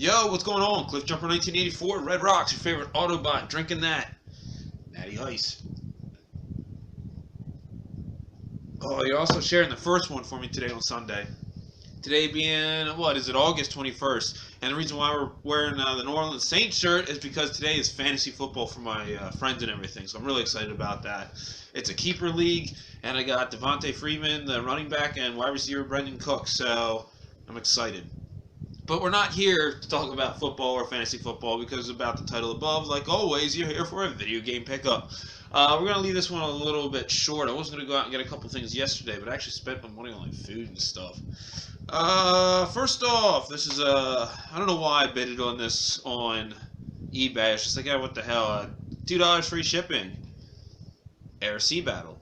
Yo, what's going on? Cliff Jumper 1984, Red Rocks, your favorite Autobot, drinking that. Natty Ice. Oh, you're also sharing the first one for me today on Sunday. Today being, what is it, August 21st. And the reason why we're wearing the New Orleans Saints shirt is because today is fantasy football for my friends and everything. So I'm really excited about that. It's a keeper league, and I got Devontae Freeman, the running back, and wide receiver Brendan Cook. So I'm excited. But we're not here to talk about football or fantasy football because about the title above. Like always, you're here for a video game pickup. We're going to leave this one a little bit short. I was going to go out and get a couple things yesterday, but I actually spent my money on like food and stuff. First off, this is I don't know why I bidded on this on eBay. It's just like, yeah, what the hell? $2 free shipping. Airsea Battle.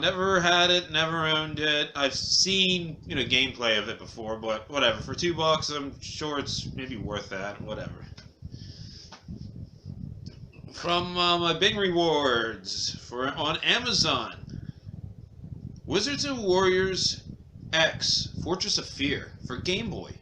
Never had it, never owned it. I've seen, gameplay of it before, but whatever. For $2, I'm sure it's maybe worth that. Whatever. From my big rewards on Amazon, Wizards and Warriors X Fortress of Fear for Game Boy.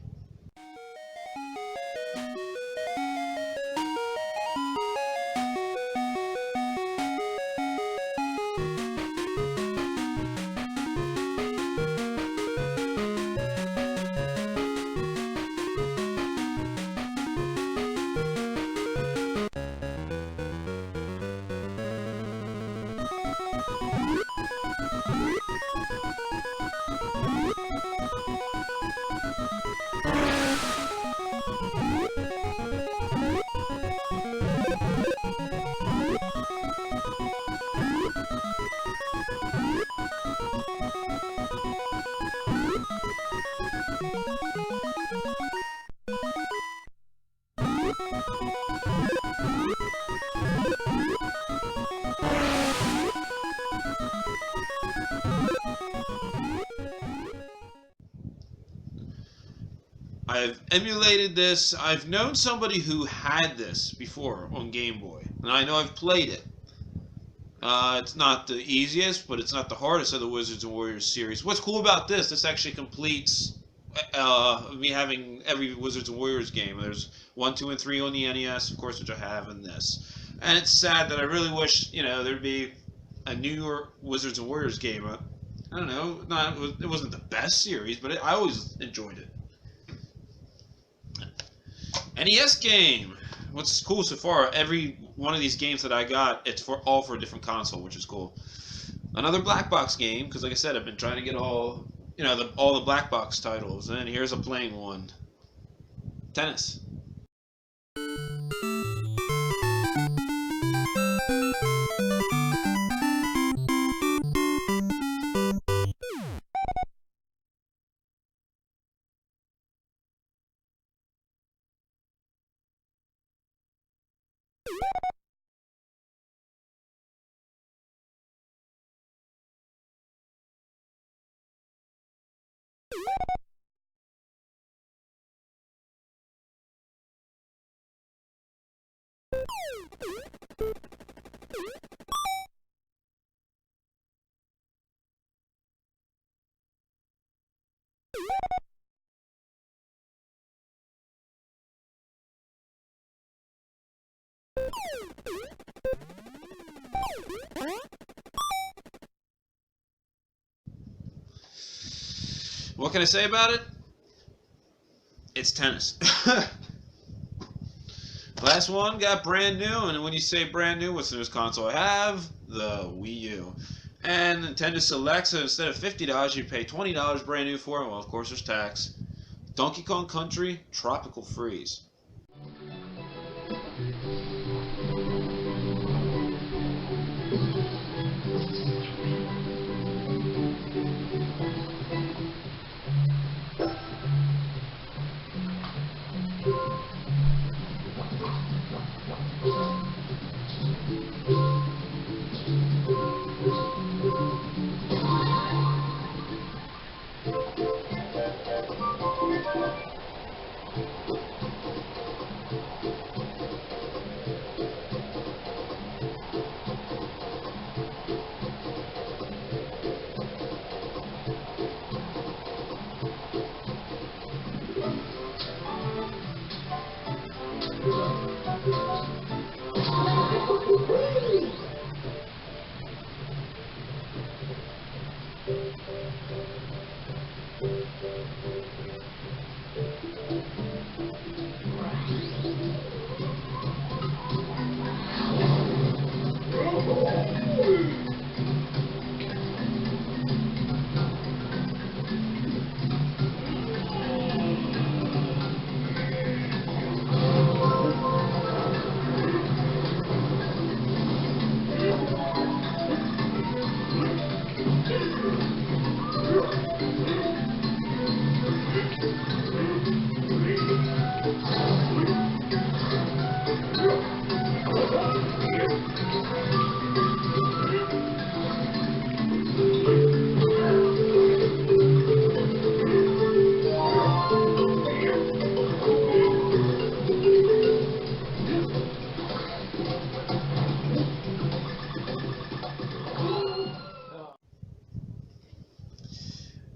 I've emulated this. I've known somebody who had this before on Game Boy, and I know I've played it. It's not the easiest, but it's not the hardest of the Wizards and Warriors series. What's cool about this actually completes me having every Wizards and Warriors game. There's 1, 2, and 3 on the NES, of course, which I have, and this. And it's sad that I really wish, there'd be a newer Wizards and Warriors game. I don't know, it wasn't the best series, but I always enjoyed it. NES game. What's cool so far? Every one of these games that I got, it's all for a different console, which is cool. Another black box game, because like I said, I've been trying to get all the black box titles. And here's a plain one. Tennis. What can I say about it? It's tennis. Last one got brand new, and when you say brand new, what's the newest console I have? The Wii U. And Nintendo Select, so instead of $50, you pay $20 brand new for it. Well, of course, there's tax. Donkey Kong Country Tropical Freeze.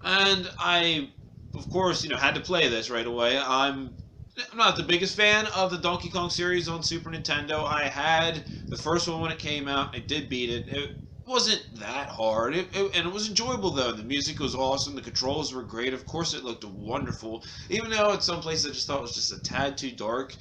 And I, of course, had to play this right away. I'm not the biggest fan of the Donkey Kong series on Super Nintendo. I had the first one when it came out. I did beat it. It wasn't that hard, and it was enjoyable though. The music was awesome. The controls were great. Of course, it looked wonderful. Even though at some places I just thought it was just a tad too dark,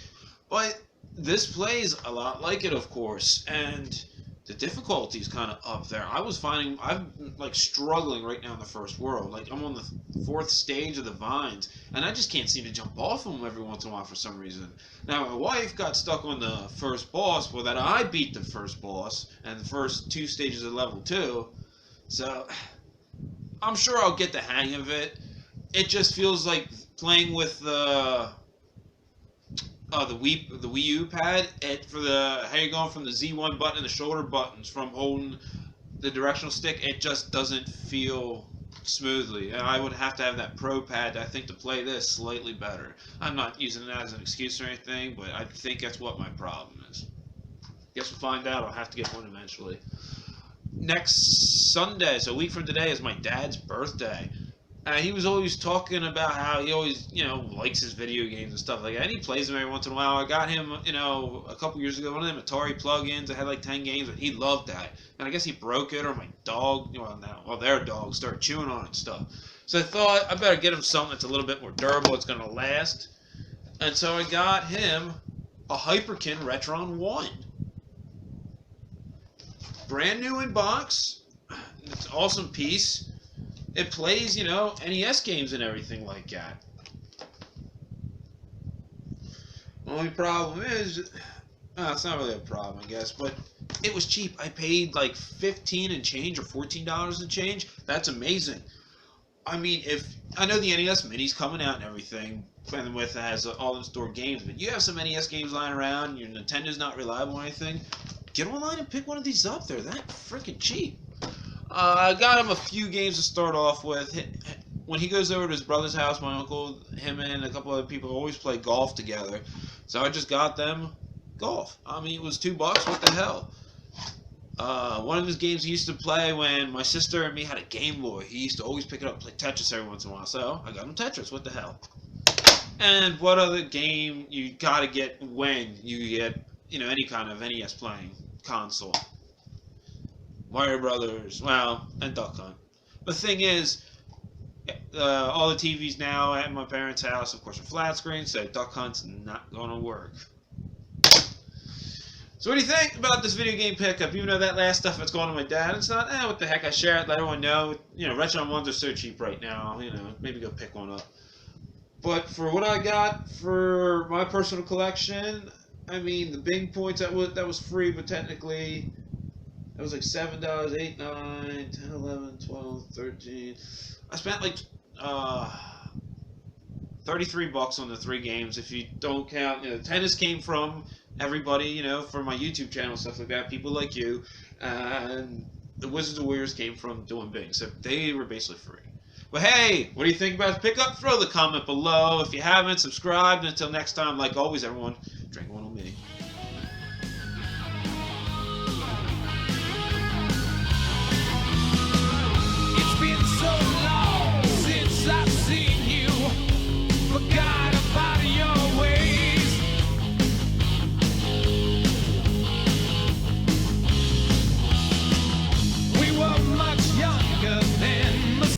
but this plays a lot like it, of course, and the difficulty is kind of up there. I was finding I'm like struggling right now in the first world. Like I'm on the fourth stage of the vines, and I just can't seem to jump off them every once in a while for some reason. Now my wife got stuck on the first boss, well, that I beat the first boss and the first two stages of level 2. So I'm sure I'll get the hang of it. It just feels like playing with the Wii U pad. For the how you're going from the Z1 button and the shoulder buttons from holding the directional stick, it just doesn't feel smoothly. And I would have to have that Pro pad, I think, to play this slightly better. I'm not using it as an excuse or anything, but I think that's what my problem is. Guess we'll find out. I'll have to get one eventually. Next Sunday, so a week from today, is my dad's birthday. He was always talking about how he always, likes his video games and stuff like that. And he plays them every once in a while. I got him, a couple years ago, one of them Atari plugins. I had like 10 games, and he loved that. And I guess he broke it, or my dog, their dog started chewing on it and stuff. So I thought I better get him something that's a little bit more durable, it's going to last. And so I got him a Hyperkin Retron 1. Brand new in box. It's an awesome piece. It plays, NES games and everything like that. Only problem is, it's not really a problem, I guess, but it was cheap. I paid like $15 and change or $14 and change. That's amazing. I mean, if I know the NES Mini's coming out and everything, and with it has all in-store games, but you have some NES games lying around, your Nintendo's not reliable or anything, get online and pick one of these up. They're that freaking cheap. I got him a few games to start off with. When he goes over to his brother's house, my uncle, him and a couple other people always play golf together. So I just got them golf. I mean, it was $2. What the hell? One of his games he used to play when my sister and me had a Game Boy. He used to always pick it up and play Tetris every once in a while. So I got him Tetris. What the hell? And what other game you gotta get when you get, any kind of NES playing console? Mario Brothers, and Duck Hunt. The thing is, all the TVs now at my parents' house, of course, are flat screen, so Duck Hunt's not going to work. So what do you think about this video game pickup? Even though that last stuff that's going to my dad, it's not, what the heck, I share it, let everyone know. Retron 1s are so cheap right now, maybe go pick one up. But for what I got for my personal collection, I mean, the big points, that was free, but technically that was like $7, $8, $9, $10, $11, $12, $13. I spent like $33 on the 3 games. If you don't count, tennis came from everybody, from my YouTube channel, stuff like that, people like you, and the Wizards of Warriors came from doing Bing, so they were basically free. But hey, what do you think about the pickup? Throw the comment below. If you haven't, subscribed. Until next time, like always, everyone, drink one on me.